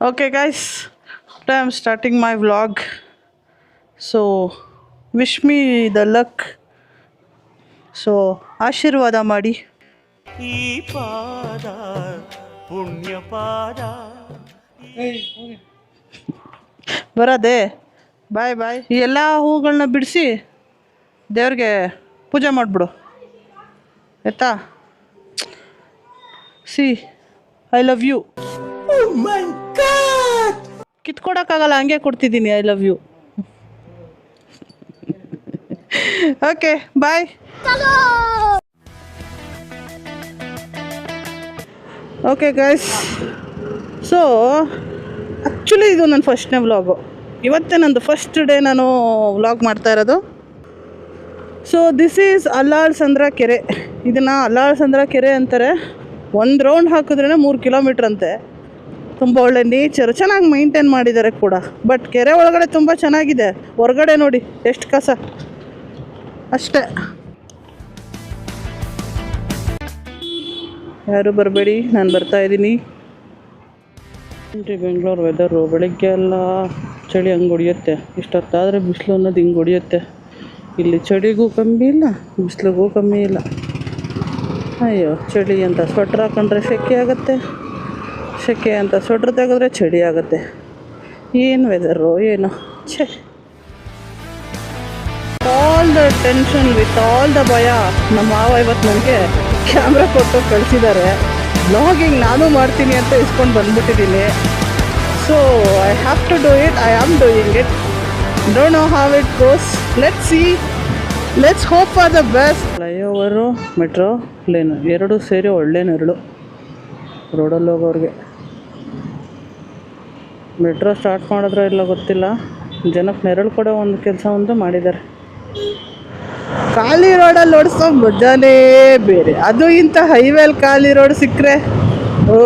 Okay, guys, today I'm starting my vlog. So, wish me the luck. So, ಆಶೀರ್ವಾದ ಮಾಡಿ. ಈ ಪಾದ ಪುಣ್ಯ ಪಾದ. ಬರದೆ ಬಾಯ್ ಬಾಯ್. ಈ ಎಲ್ಲ ಹೂಗಳನ್ನ ಬಿಡಿಸಿ ದೇವ್ರಿಗೆ ಪೂಜೆ ಮಾಡಿಬಿಡು ಆಯ್ತಾ. See I love you. ಕಿತ್ಕೊಡಕ್ಕಾಗಲ್ಲ, ಹಂಗೆ ಕೊಡ್ತಿದ್ದೀನಿ I love you. Okay bye. Okay guys, so actually ಇದು ನನ್ನ ಫಸ್ಟ್ನೇ ವ್ಲಾಗು. ಇವತ್ತೇ ನಂದು ಫಸ್ಟ್ ಡೇ ನಾನು ವ್ಲಾಗ್ ಮಾಡ್ತಾ ಇರೋದು. ಸೊ ದಿಸ್ ಈಸ್ ಅಲ್ಲಾಳ್ಸಂದ್ರ ಕೆರೆ. ಇದನ್ನು ಅಲ್ಲಾಳ್ಸಂದ್ರ ಕೆರೆ ಅಂತಾರೆ. ಒಂದು ರೌಂಡ್ ಹಾಕಿದ್ರೇ 3 ಕಿಲೋಮೀಟ್ರ್ ಅಂತೆ. ತುಂಬ ಒಳ್ಳೆ ನೇಚರ್, ಚೆನ್ನಾಗಿ ಮೈಂಟೈನ್ ಮಾಡಿದ್ದಾರೆ ಕೂಡ. ಬಟ್ ಕೆರೆ ಒಳಗಡೆ ತುಂಬ ಚೆನ್ನಾಗಿದೆ, ಹೊರಗಡೆ ನೋಡಿ ಎಷ್ಟು ಕಸ ಅಷ್ಟೇ. ಯಾರು ಬರಬೇಡಿ, ನಾನು ಬರ್ತಾಯಿದ್ದೀನಿ. ಬೆಂಗಳೂರು ವೆದರು ಬೆಳಗ್ಗೆ ಎಲ್ಲ ಚಳಿ ಹಂಗೆ ಹೊಡಿಯುತ್ತೆ, ಇಷ್ಟೊತ್ತಾದರೆ ಬಿಸಿಲು ಅನ್ನೋದು ಹಿಂಗೆ ಹೊಡಿಯುತ್ತೆ. ಇಲ್ಲಿ ಚಳಿಗೂ ಕಮ್ಮಿ ಇಲ್ಲ, ಬಿಸಿಲಿಗೂ ಕಮ್ಮಿ ಇಲ್ಲ. ಅಯ್ಯೋ ಚಳಿ ಅಂತ ಸ್ವೆಟ್ರ್ ಹಾಕೊಂಡ್ರೆ ಸೆಕೆ ಆಗುತ್ತೆ, ಸೆಕೆ ಅಂತ ಸ್ವೆಟ್ರ್ ತೆಗೆದ್ರೆ ಚಳಿ ಆಗುತ್ತೆ. ಏನು ವೆದರು ಏನು ಛೇ. All the tension with all the ಭಯ ನಮ್ಮ ಮಾವ ಇವತ್ತು ನನಗೆ ಕ್ಯಾಮ್ರಾ ಕೊಟ್ಟು ಕಳಿಸಿದ್ದಾರೆ. ಬ್ಲಾಗಿಂಗ್ ನಾನು ಮಾಡ್ತೀನಿ ಅಂತ ಇಸ್ಕೊಂಡು ಬಂದ್ಬಿಟ್ಟಿದ್ದೀನಿ. So I have to do it. I am doing it. Don't know how it goes. Let's see, let's hope for the best. Flyover, metro, plane ಎರಡೂ ಸೇರಿ ಒಳ್ಳೆ ನೆರಳು ರೋಡಲ್ಲಿ ಹೋಗೋರಿಗೆ. ಮೆಟ್ರೋ ಸ್ಟಾರ್ಟ್ ಮಾಡಿದ್ರೆ ಇಲ್ಲ ಗೊತ್ತಿಲ್ಲ, ಜನಕ್ಕೆ ನೆರಳು ಕೊಡೋ ಒಂದು ಕೆಲಸ ಮಾಡಿದ್ದಾರೆ. ಖಾಲಿ ರೋಡಲ್ಲಿ ಓಡಿಸೋ ಮಜಾನೇ ಬೇರೆ. ಅದು ಇಂಥ ಹೈವೇಲಿ ಖಾಲಿ ರೋಡ್ ಸಿಕ್ಕರೆ ಓ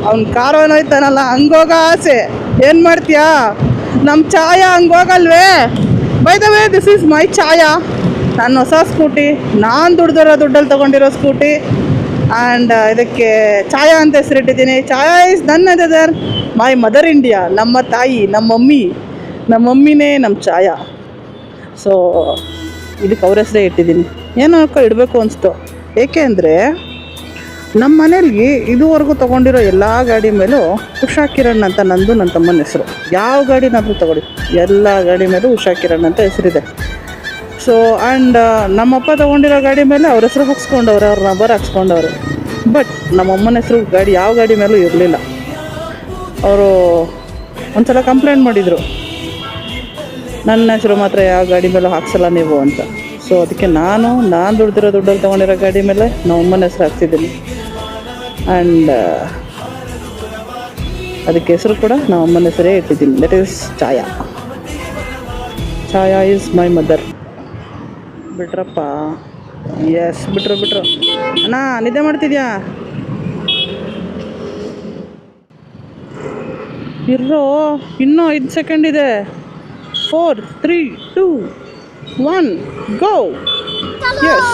ಅವ್ನ ಕಾರ್ ಹೋಯ್ತಾನಲ್ಲ ಹಂಗೋಗ ಆಸೆ. ಏನು ಮಾಡ್ತೀಯಾ, ನಮ್ಮ ಛಾಯಾ ಹಂಗೋಗಲ್ವೇ. By the way this is my Chhaya. ನನ್ನ ಹೊಸ ಸ್ಕೂಟಿ, ನಾನು ದುಡ್ಡಲ್ಲಿ ತೊಗೊಂಡಿರೋ ಸ್ಕೂಟಿ. ಆ್ಯಂಡ್ ಇದಕ್ಕೆ ಛಾಯಾ ಅಂತ ಹೆಸರಿಟ್ಟಿದ್ದೀನಿ. Chhaya is none other my mother India. ನಮ್ಮ ತಾಯಿ, ನಮ್ಮ ಮಮ್ಮಿನೇ ನಮ್ಮ ಛಾಯಾ. ಸೊ ಇದಕ್ಕೆ ಅವ್ರ ಹೆಸರೇ ಇಟ್ಟಿದ್ದೀನಿ. ಏನೋ ಇಡಬೇಕು ಅನಿಸ್ತು. ಏಕೆ ಅಂದರೆ ನಮ್ಮ ಮನೇಲಿ ಇದುವರೆಗೂ ತೊಗೊಂಡಿರೋ ಎಲ್ಲ ಗಾಡಿ ಮೇಲೂ ಉಷಾ ಕಿರಣ್ ಅಂತ ನಂದು ನನ್ನ ತಮ್ಮನ ಹೆಸರು. ಯಾವ ಗಾಡಿನಾದರೂ ತೊಗೊಳ್ಳಿ, ಎಲ್ಲ ಗಾಡಿ ಮೇಲೂ ಉಷಾ ಕಿರಣ್ ಅಂತ ಹೆಸರಿದೆ. ಸೊ ಆ್ಯಂಡ್ ನಮ್ಮಪ್ಪ ತೊಗೊಂಡಿರೋ ಗಾಡಿ ಮೇಲೆ ಅವ್ರ ಹೆಸರು ಹಾಕ್ಸ್ಕೊಂಡವ್ರೆ, ಅವ್ರ ನಂಬರ್ ಹಾಕ್ಸ್ಕೊಂಡವ್ರೆ. ಬಟ್ ನಮ್ಮಮ್ಮನ ಹೆಸರು ಗಾಡಿ ಯಾವ ಗಾಡಿ ಮೇಲೂ ಇರಲಿಲ್ಲ. ಅವರು ಒಂದು ಸಲ ಕಂಪ್ಲೇಂಟ್ ಮಾಡಿದರು, ನನ್ನ ಹೆಸರು ಮಾತ್ರ ಯಾವ ಗಾಡಿ ಮೇಲೂ ಹಾಕ್ಸಲ್ಲ ನೀವು ಅಂತ. ಸೊ ಅದಕ್ಕೆ ನಾನು ದುಡ್ಡಲ್ಲಿ ತೊಗೊಂಡಿರೋ ಗಾಡಿ ಮೇಲೆ ನಮ್ಮಮ್ಮನ ಹೆಸರು ಹಾಕ್ತಿದ್ದೀನಿ. ಆ್ಯಂಡ್ ಅದಕ್ಕೆ ಹೆಸರು ಕೂಡ ನಮ್ಮಮ್ಮನ ಹೆಸರೇ ಇಟ್ಟಿದ್ದೀನಿ. That is Chhaya. Chhaya is my mother. ಬಿಟ್ರಪ್ಪ, ಎಸ್ ಬಿಟ್ರು ಅಣ್ಣ. ನಿದ್ದೆ ಮಾಡ್ತಿದ್ಯಾ? ಇರೋ ಇನ್ನೂ 5 ಸೆಕೆಂಡ್ ಇದೆ. 4, 3, 2, 1 ಗೋ. ಎಸ್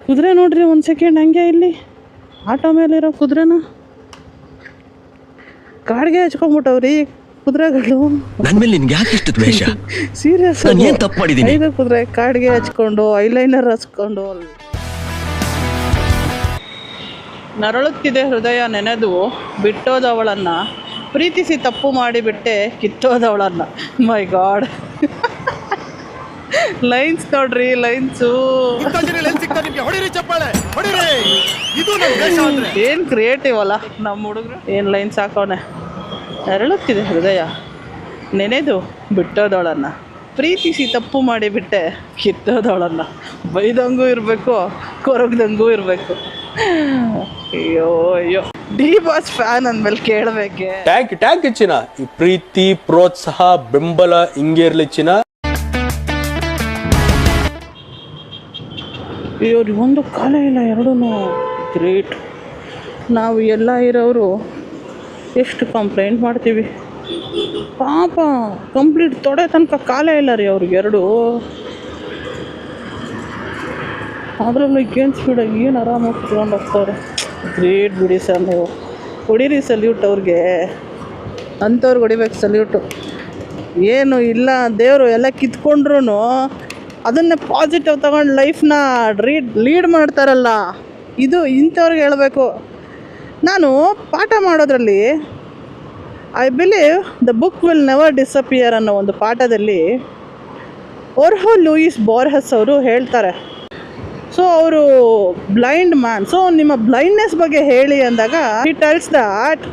ಕುದುರೆ ನೋಡ್ರಿ, 1 ಸೆಕೆಂಡ್ ಹಂಗೆ ಇಲ್ಲಿ ಆಟೋ ಮೇಲಿರೋ ಕುದುರೆನ ಕಾಡಿಗೆ ಹಚ್ಕೊಂಡ್ಬಿಟ್ಟವ್ರಿ ಕುದುರೆಗಳು. ನನ್ನ ಮೇಲೆ ನಿನ್ಗೆ ಯಾಕೆ ಇಷ್ಟು ದ್ವೇಷ? ಸೀರಿಯಸ್, ನಾನು ಏನು ತಪ್ಪು ಮಾಡಿದ್ದೀನಿ? 5 ಕುದುರೆ ಕಾಡಿಗೆ ಹಚ್ಕೊಂಡು ಐಲೈನರ್ ಹಚ್ಕೊಂಡು. ನರಳುತ್ತಿದೆ ಹೃದಯ ನೆನೆದು ಬಿಟ್ಟೋದವಳನ್ನು, ಪ್ರೀತಿಸಿ ತಪ್ಪು ಮಾಡಿಬಿಟ್ಟೆ ಕಿತ್ತೋದವಳನ್ನು. ಮೈ ಗಾಡ್, ಲೈನ್ಸ್ ನೋಡ್ರಿ, ಲೈನ್ಸು ಏನು ಕ್ರಿಯೇಟಿವ್ ಅಲ್ಲ ನಮ್ಮ ಹುಡುಗರು. ಏನು ಲೈನ್ಸ್ ಹಾಕೋನೆ. ನರಳುತ್ತಿದೆ ಹೃದಯ ನೆನೆದು ಬಿಟ್ಟೋದವಳನ್ನು, ಪ್ರೀತಿಸಿ ತಪ್ಪು ಮಾಡಿಬಿಟ್ಟೆ ಕಿತ್ತೋದವಳನ್ನು. ಬೈದಂಗೂ ಇರಬೇಕು, ಕೊರಗ್ದಂಗೂ ಇರಬೇಕು. ಅಯ್ಯೋ ಡಿ ಬಾಸ್ ಫ್ಯಾನ್ ಅಂದ್ಮೇಲೆ ಕೇಳಬೇಕೆ. ಟ್ಯಾಂಕ್ ಚಿನ್ನ, ಈ ಪ್ರೀತಿ ಪ್ರೋತ್ಸಾಹ ಬೆಂಬಲ ಹಿಂಗೆ ಇರ್ಲಿ ಚಿನ್ನ. ಒಂದು ಕಾಲ ಇಲ್ಲ, ಎರಡೂ ಗ್ರೇಟ್. ನಾವು ಎಲ್ಲ ಇರೋರು ಎಷ್ಟು ಕಂಪ್ಲೇಂಟ್ ಮಾಡ್ತೀವಿ, ಪಾಪ ಕಂಪ್ಲೀಟ್ ತೊಡೆ ತನಕ ಕಾಲ ಇಲ್ಲ ರೀ ಅವ್ರಿಗೆ ಎರಡು. ಅದರಲ್ಲೂ ಏನು ಸ್ಪೀಡಾಗಿ ಏನು ಆರಾಮಾಗಿ ಕುತ್ಕೊಂಡು ಹೋಗ್ತಾರೆ. ಗ್ರೇಟ್ ಬಿಡಿ ಸರ್ ನೀವು. ಹೊಡೀರಿ ಸಲ್ಯೂಟ್ ಅವ್ರಿಗೆ, ಅಂಥವ್ರಿಗೆ ಹೊಡಿಬೇಕು ಸಲ್ಯೂಟು. ಏನು ಇಲ್ಲ, ದೇವರು ಎಲ್ಲ ಕಿತ್ಕೊಂಡ್ರು ಅದನ್ನೇ ಪಾಸಿಟಿವ್ ತಗೊಂಡು ಲೈಫ್ನ ಲೀಡ್ ಮಾಡ್ತಾರಲ್ಲ, ಇದು ಇಂಥವ್ರಿಗೆ ಹೇಳಬೇಕು. ನಾನು ಪಾಠ ಮಾಡೋದ್ರಲ್ಲಿ I believe the book will never disappear ಅನ್ನೋ ಒಂದು ಪಾಠದಲ್ಲಿ ಓರ್ಹೋ ಲೂಯಿಸ್ ಬೋರ್ಹಸ್ ಅವರು ಹೇಳ್ತಾರೆ. ಸೊ ಅವರು ಬ್ಲೈಂಡ್ ಮ್ಯಾನ್, ಸೊ ನಿಮ್ಮ ಬ್ಲೈಂಡ್ನೆಸ್ ಬಗ್ಗೆ ಹೇಳಿ ಅಂದಾಗ ಹಿ tells that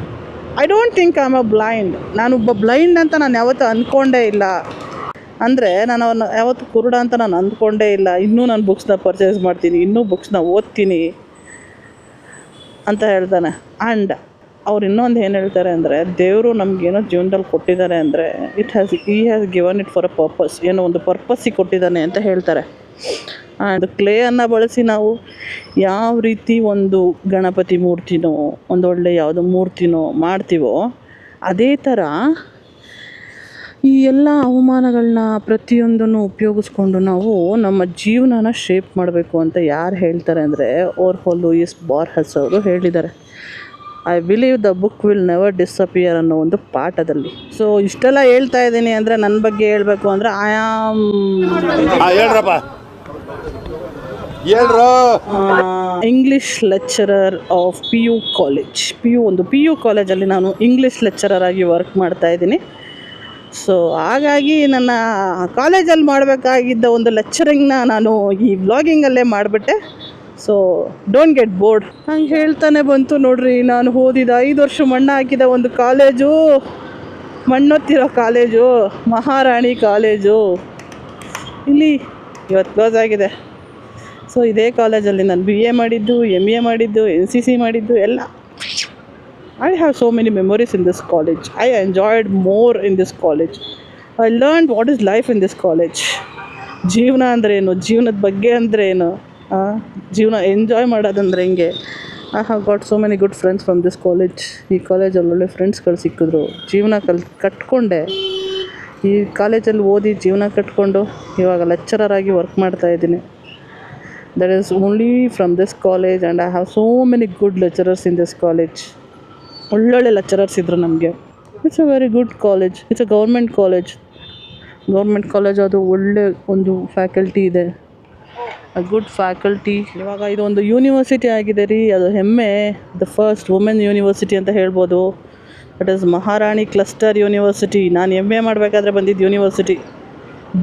I don't think I am a blind. ನಾನೊಬ್ಬ ಬ್ಲೈಂಡ್ ಅಂತ ನಾನು ಯಾವತ್ತೂ ಅಂದ್ಕೊಂಡೇ ಇಲ್ಲ. ಅಂದರೆ ನಾನು ಅವನ್ನ ಯಾವತ್ತು ಕುರುಡ ಅಂತ ನಾನು ಅಂದ್ಕೊಂಡೇ ಇಲ್ಲ. ಇನ್ನೂ ನಾನು ಬುಕ್ಸ್ನ ಪರ್ಚೇಸ್ ಮಾಡ್ತೀನಿ, ಇನ್ನೂ ಬುಕ್ಸ್ನ ಓದ್ತೀನಿ ಅಂತ ಹೇಳ್ತಾನೆ. ಆ್ಯಂಡ್ ಅವ್ರು ಇನ್ನೊಂದು ಏನು ಹೇಳ್ತಾರೆ ಅಂದರೆ, ದೇವರು ನಮಗೇನೋ ಜೀವನದಲ್ಲಿ ಕೊಟ್ಟಿದ್ದಾರೆ ಅಂದರೆ he has given it for a purpose, ಏನೋ ಒಂದು ಪರ್ಪಸ್ಸಿಗೆ ಕೊಟ್ಟಿದ್ದಾನೆ ಅಂತ ಹೇಳ್ತಾರೆ. ಆ್ಯಂಡ್ ಕ್ಲೇಯನ್ನು ಬಳಸಿ ನಾವು ಯಾವ ರೀತಿ ಒಂದು ಗಣಪತಿ ಮೂರ್ತಿನೋ ಒಂದೊಳ್ಳೆ ಯಾವುದೋ ಮೂರ್ತಿನೋ ಮಾಡ್ತೀವೋ, ಅದೇ ಥರ ಈ ಎಲ್ಲ ಅವಮಾನಗಳನ್ನ ಪ್ರತಿಯೊಂದನ್ನು ಉಪಯೋಗಿಸ್ಕೊಂಡು ನಾವು ನಮ್ಮ ಜೀವನನ ಶೇಪ್ ಮಾಡಬೇಕು ಅಂತ ಯಾರು ಹೇಳ್ತಾರೆ ಅಂದರೆ ಓರ್ಹೋ ಲೂಯಿಸ್ ಬೋರ್ಹಸ್ ಅವರು ಹೇಳಿದ್ದಾರೆ. I believe the book will never disappear ಅನ್ನೋ ಒಂದು ಪಾಠದಲ್ಲಿ. ಸೊ ಇಷ್ಟೆಲ್ಲ ಹೇಳ್ತಾ ಇದ್ದೀನಿ ಅಂದರೆ ನನ್ನ ಬಗ್ಗೆ ಹೇಳಬೇಕು ಅಂದರೆ I am English lecturer of P U college. P U ಕಾಲೇಜಲ್ಲಿ ನಾನು ಇಂಗ್ಲೀಷ್ ಲೆಕ್ಚರರ್ ಆಗಿ ವರ್ಕ್ ಮಾಡ್ತಾಯಿದ್ದೀನಿ. ಸೊ ಹಾಗಾಗಿ ನನ್ನ ಕಾಲೇಜಲ್ಲಿ ಮಾಡಬೇಕಾಗಿದ್ದ ಒಂದು ಲೆಕ್ಚರಿಂಗ್ನ ನಾನು ಈ ವ್ಲಾಗಿಂಗಲ್ಲೇ ಮಾಡಿಬಿಟ್ಟೆ. So don't get bored. ಹಂಗೆ ಹೇಳ್ತಾನೆ ಬಂತು ನೋಡ್ರಿ, ನಾನು ಓದಿದ 5 ವರ್ಷ ಮಣ್ಣು ಹಾಕಿದ ಒಂದು ಕಾಲೇಜು, ಮಣ್ಣೊತ್ತಿರೋ ಕಾಲೇಜು, ಮಹಾರಾಣಿ ಕಾಲೇಜು ಇಲ್ಲಿ ಇವತ್ತು ಕ್ಲೋಸ್ ಆಗಿದೆ. ಸೊ ಇದೇ ಕಾಲೇಜಲ್ಲಿ ನಾನು BA ಮಾಡಿದ್ದು, MA ಮಾಡಿದ್ದು, NCC ಮಾಡಿದ್ದು ಎಲ್ಲ. I have so many memories in this college. I enjoyed more in this college. I learned what is life in this college. ಜೀವನ ಅಂದರೆ ಏನು, ಜೀವನದ ಬಗ್ಗೆ ಅಂದರೆ ಏನು, ಜೀವನ ಎಂಜಾಯ್ ಮಾಡೋದಂದ್ರೆ ಹೆಂಗೆ. I have got so many good friends from this college. ಈ ಕಾಲೇಜಲ್ಲಿ ಒಳ್ಳೆ ಫ್ರೆಂಡ್ಸ್ಗಳು ಸಿಕ್ಕಿದ್ರು, ಜೀವನ ಕಟ್ಕೊಂಡೆ. ಈ ಕಾಲೇಜಲ್ಲಿ ಓದಿ ಜೀವನ ಕಟ್ಕೊಂಡು ಇವಾಗ ಲೆಕ್ಚರರ್ ಆಗಿ ವರ್ಕ್ ಮಾಡ್ತಾಯಿದ್ದೀನಿ. That is only from this college and I have so many good lecturers in this college. ಒಳ್ಳೊಳ್ಳೆ ಲೆಕ್ಚರರ್ಸ್ ಇದ್ದರು ನಮಗೆ. It's a very good college. It's a government college. ಅದು ಒಳ್ಳೆ ಒಂದು ಫ್ಯಾಕಲ್ಟಿ ಇದೆ, ಅ ಗುಡ್ ಫ್ಯಾಕಲ್ಟಿ. ಇವಾಗ ಇದೊಂದು ಯೂನಿವರ್ಸಿಟಿ ಆಗಿದೆ ರೀ, ಅದು ಹೆಮ್ಮೆ. ದ ಫಸ್ಟ್ ವುಮೆನ್ ಯೂನಿವರ್ಸಿಟಿ ಅಂತ ಹೇಳ್ಬೋದು. That is Maharani cluster university. ನಾನು MA ಮಾಡಬೇಕಾದ್ರೆ ಬಂದಿದ್ದು ಯೂನಿವರ್ಸಿಟಿ.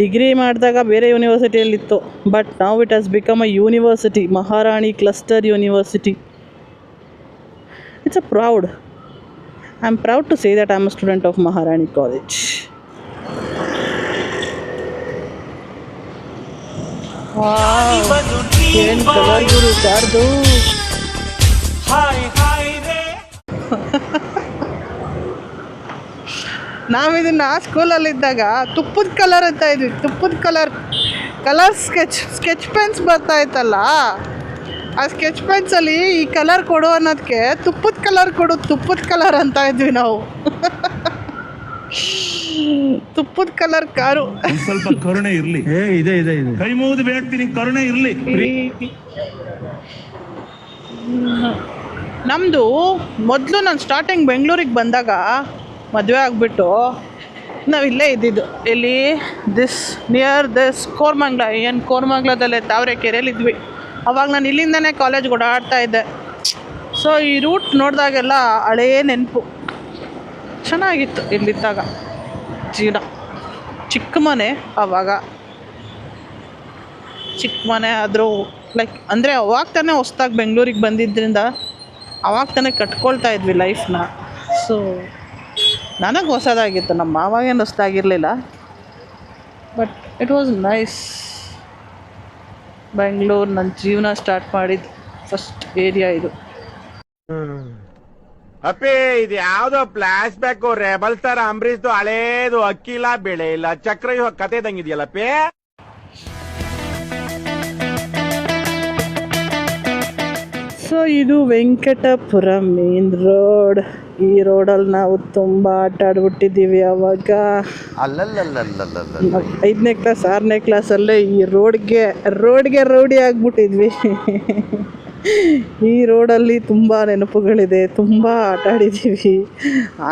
ಡಿಗ್ರಿ ಮಾಡಿದಾಗ ಬೇರೆ ಯೂನಿವರ್ಸಿಟಿಯಲ್ಲಿತ್ತು. But now it has become a university, Maharani cluster university. It's a proud. I'm proud to say that I'm a student of Maharani College. Wow. ಏನು colour ಗುರು ಕಾರ್ದು. ನಾವಿದನ್ನ ಸ್ಕೂಲಲ್ಲಿದ್ದಾಗ ತುಪ್ಪದ colour ಅಂತ ಇದ್ವಿ. ತುಪ್ಪದ ಕಲರ್ ಸ್ಕೆಚ್ ಪೆನ್ಸ್ ಬರ್ತಾ ಇತ್ತಲ್ಲ, ಆ ಸ್ಕೆಚ್ ಪೆನ್ಸಲ್ಲಿ ಈ ಕಲರ್ ಕೊಡು ಅನ್ನೋದಕ್ಕೆ ತುಪ್ಪದ ಕಲರ್ ಅಂತ ಇದ್ವಿ ನಾವು. ತುಪ್ಪದ ಕಲರ್ ಕಾರು. ಸ್ವಲ್ಪ ಕರುಣೆ ಇರ್ಲಿ. ಇದೆ ಕೈ ಮುಗಿದು ಬೇಡ್ತೀನಿ, ಕರುಣೆ ಇರ್ಲಿ. ನಮ್ಮದು ಮೊದಲು ನಾನು ಸ್ಟಾರ್ಟಿಂಗ್ ಬೆಂಗಳೂರಿಗೆ ಬಂದಾಗ ಮದುವೆ ಆಗಿಬಿಟ್ಟು ನಾವು ಇಲ್ಲೇ ಇದ್ದಿದ್ದು. ಇಲ್ಲಿ ನಿಯರ್ ಕೋರ್ಮಂಗ್ಲದಲ್ಲೇ ತಾವರೆಕೆರೆಯಲ್ಲಿ ಇದ್ವಿ. ಅವಾಗ ನಾನು ಇಲ್ಲಿಂದನೇ ಕಾಲೇಜ್ಗೆ ಓಡಾಡ್ತಾ ಇದ್ದೆ. ಸೊ ಈ ರೂಟ್ ನೋಡಿದಾಗೆಲ್ಲ ಹಳೆಯ ನೆನಪು. ಚೆನ್ನಾಗಿತ್ತು ಇಲ್ಲಿದ್ದಾಗ ಜೀವನ. ಚಿಕ್ಕ ಮನೆ ಆವಾಗ, ಚಿಕ್ಕ ಮನೆ ಆದರೂ ಅಂದರೆ ಅವಾಗ ತಾನೇ ಹೊಸ್ದಾಗಿ ಬೆಂಗಳೂರಿಗೆ ಬಂದಿದ್ದರಿಂದ ಅವಾಗ ತಾನೇ ಕಟ್ಕೊಳ್ತಾ ಇದ್ವಿ ಲೈಫ್ನ. ಸೊ ನನಗೆ ಹೊಸದಾಗಿತ್ತು, ನಮ್ಮ ಮಾವಾಗೇನು ಹೊಸದಾಗಿರಲಿಲ್ಲ. But it was nice. Bengaluru ನನ್ನ ಜೀವನ ಸ್ಟಾರ್ಟ್ ಮಾಡಿದ ಫಸ್ಟ್ ಏರಿಯಾ ಇದು. ಅಪ್ಪಿ ಇದು ಯಾವ್ದೋ ಫ್ಲಾಶ್ ಬ್ಯಾಕ್ ರೆಬಲ್ ಸ್ಟಾರ್ ಅಂಬರೀಶ್ದು ಹಳೇದು, ಅಕ್ಕಿಲ್ಲ ಬೆಳೆ ಇಲ್ಲ ಚಕ್ರ ಕತೆ ಇದಂಗಿದೆಯಲ್ಲಪ್ಪಿ. ಸೊ ಇದು ವೆಂಕಟಪುರ ಮೇನ್ ರೋಡ್. ಈ ರೋಡಲ್ಲಿ ನಾವು ತುಂಬ ಆಟ ಆಡ್ಬಿಟ್ಟಿದ್ದೀವಿ. ಅವಾಗ 5ನೇ ಕ್ಲಾಸ್ 6ನೇ ಕ್ಲಾಸಲ್ಲೇ ಈ ರೋಡ್ಗೆ ರೌಡಿ ಆಗಿಬಿಟ್ಟಿದ್ವಿ. ಈ ರೋಡಲ್ಲಿ ತುಂಬ ನೆನಪುಗಳಿದೆ, ತುಂಬ ಆಟ ಆಡಿದ್ದೀವಿ.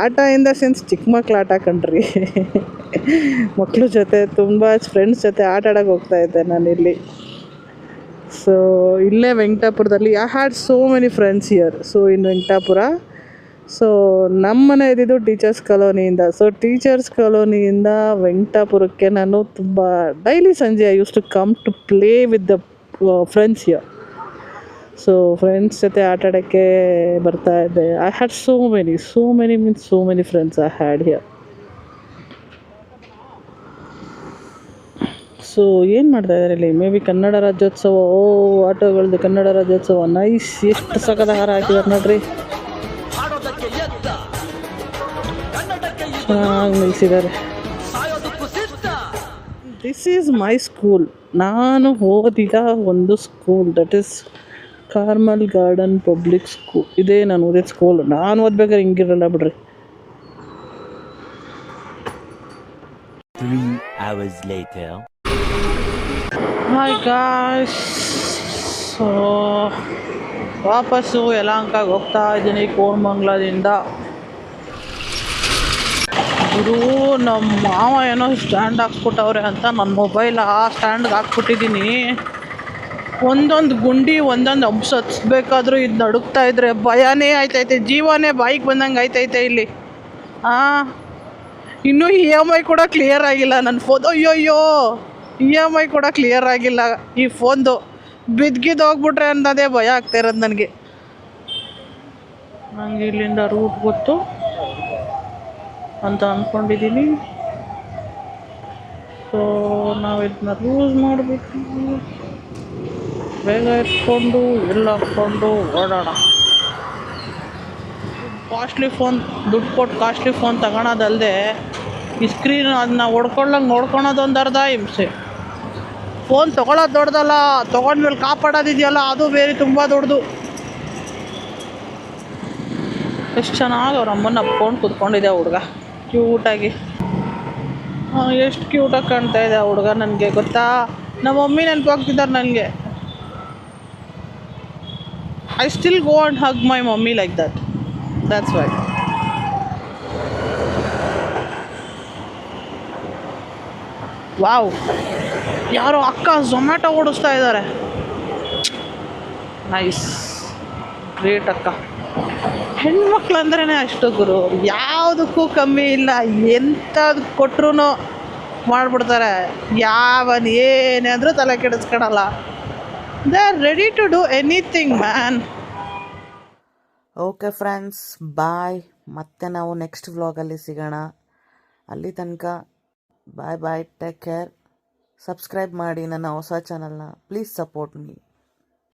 ಆಟ ಇನ್ ದ ಸೆನ್ಸ್ ಚಿಕ್ಕ ಮಕ್ಳು ಆಟ ಕಣ್ರಿ. ಮಕ್ಳ ಜೊತೆ ತುಂಬ ಫ್ರೆಂಡ್ಸ್ ಜೊತೆ ಆಟ ಆಡೋಕೆ ಹೋಗ್ತಾಯಿದ್ದೆ ನಾನಿಲ್ಲಿ. ಸೊ ಇಲ್ಲೇ ವೆಂಕಟಾಪುರದಲ್ಲಿ I had so many friends here. So in Venkatapura. So ನಮ್ಮ ಮನೆ ಇದ್ದಿದ್ದು ಟೀಚರ್ಸ್ ಕಾಲೋನಿಯಿಂದ. ಸೊ ಟೀಚರ್ಸ್ ಕಾಲೋನಿಯಿಂದ ವೆಂಕಟಾಪುರಕ್ಕೆ ನಾನು ತುಂಬ ಡೈಲಿ ಸಂಜೆ I use to come to play with the friends here. So friends ಜೊತೆ ಆಟ ಆಡೋಕ್ಕೆ ಬರ್ತಾಯಿದ್ದೆ. I had so many friends I had here. So ಏನು ಮಾಡ್ತಾಯಿದ್ದಾರೆ ಇಲ್ಲಿ? Maybe Kannada Rajyotsava. ಆಟೋಗಳದ್ದು ಕನ್ನಡ ರಾಜ್ಯೋತ್ಸವ. ನೈಸ್. ಎಷ್ಟು ಸಖತ್ ಹಾರ ಹಾಕಿದ್ದಾರೆ ನೋಡ್ರಿ. ಚೆನ್ನಾಗಿ ನಿಲ್ಲಿಸಿದ್ದಾರೆ. This is my school. ನಾನು ಓದಿದ ಒಂದು school, that is Carmel garden public school. ಇದೇ ನಾನು ಓದಿದ ಸ್ಕೂಲ್. ನಾನು ಓದ್ಬೇಕಾದ್ರೆ ಹಿಂಗಿರಲ್ಲ ಬಿಡ್ರಿ. 3 hours later. Hi guys. So ವಾಪಸ್ಸು ಯಲಹಂಕಕ್ಕೆ ಹೋಗ್ತಾ ಇದ್ದೀನಿ ಕೋರಮಂಗ್ಲದಿಂದ. ಗುರು ನಮ್ಮ ಮಾವ ಏನೋ ಸ್ಟ್ಯಾಂಡ್ ಹಾಕ್ಬಿಟ್ಟವ್ರೆ ಅಂತ ನನ್ನ ಮೊಬೈಲ್ ಆ ಸ್ಟ್ಯಾಂಡ್ಗೆ ಹಾಕ್ಬಿಟ್ಟಿದ್ದೀನಿ. ಒಂದೊಂದು ಗುಂಡಿ ಒಂದೊಂದು ಅಂಶ ಹತ್ಸ್ಬೇಕಾದ್ರೂ ಇದು ನಡುಕ್ತಾ ಇದ್ರೆ ಭಯನೇ ಆಯ್ತೈತೆ. ಜೀವನೇ ಬಾಯಿಗೆ ಬಂದಂಗೆ ಆಯ್ತೈತೆ ಇಲ್ಲಿ. ಇನ್ನೂ EMI ಕೂಡ ಕ್ಲಿಯರ್ ಆಗಿಲ್ಲ ನನ್ನ ಫೋನ್. ಅಯ್ಯೋ EMI ಕೂಡ ಕ್ಲಿಯರ್ ಆಗಿಲ್ಲ ಈ ಫೋನ್ದು. ಹೋಗ್ಬಿಟ್ರೆ ಅನ್ನೋದೇ ಭಯ ಆಗ್ತಾ ಇರೋದು ನನಗೆ. ನನಗೆ ಇಲ್ಲಿಂದ ರೂಟ್ ಗೊತ್ತು ಅಂತ ಅಂದ್ಕೊಂಡಿದ್ದೀನಿ. ಸೊ ನಾವು ಇದನ್ನ ಯೂಸ್ ಮಾಡಬೇಕು. ಬೇಗ ಎತ್ಕೊಂಡು ಎಲ್ಲ ಹಾಕ್ಕೊಂಡು ಓಡೋಣ. ಕಾಸ್ಟ್ಲಿ ಫೋನ್, ದುಡ್ಡು ಕೊಟ್ಟು ಕಾಸ್ಟ್ಲಿ ಫೋನ್ ತಗೊಳೋದಲ್ಲದೆ ಈ ಸ್ಕ್ರೀನ್ ಅದನ್ನ ನೋಡ್ಕೊಳೋದೊಂದು ಅರ್ಧ ಹಿಂಸೆ. ಫೋನ್ ತೊಗೊಳೋದು ದೊಡ್ಡದಲ್ಲ, ತೊಗೊಂಡ್ಮೇಲೆ ಕಾಪಾಡೋದಿದೆಯಲ್ಲ ಅದು ಬೇರೆ ತುಂಬ ದೊಡ್ಡದು. ಎಷ್ಟು ಚೆನ್ನಾಗಿ ಅವ್ರ ಅಮ್ಮನ ಅಪ್ಕೊಂಡು ಕೂತ್ಕೊಂಡಿದೆ ಹುಡುಗ ಕ್ಯೂಟಾಗಿ. ಎಷ್ಟು ಕ್ಯೂಟಾಗಿ ಕಾಣ್ತಾ ಇದೆ ಆ ಹುಡುಗ ನನಗೆ ಗೊತ್ತಾ. ನಮ್ಮ ಮಮ್ಮಿ ನೆನಪಾಗ್ತಿದ್ದಾರೆ ನನಗೆ. I still go and hug my mummy like that. That's why. Wow, ಯಾರೋ ಅಕ್ಕ ಝೊಮ್ಯಾಟೊ ಓಡಿಸ್ತಾ ಇದ್ದಾರೆ. ನೈಸ್, ಗ್ರೇಟ್ ಅಕ್ಕ. ಹೆಣ್ಮಕ್ಳು ಅಂದ್ರೇ ಅಷ್ಟು ಗುರು, ಯಾವುದಕ್ಕೂ ಕಮ್ಮಿ ಇಲ್ಲ. ಎಂಥದ್ದು ಕೊಟ್ಟರು ಮಾಡಿಬಿಡ್ತಾರೆ. ಏನೇ ಅಂದರೂ ತಲೆ ಕೆಡಿಸ್ಕೊಳಲ್ಲ. They are ready to do anything man. Okay friends, bye. ಮತ್ತೆ ನಾವು ನೆಕ್ಸ್ಟ್ ವ್ಲಾಗಲ್ಲಿ ಸಿಗೋಣ. ಅಲ್ಲಿ ತನಕ bye bye, take care. Subscribe ಮಾಡಿ ನನ್ನ ಹೊಸ ಚಾನಲ್ನ. Please support me.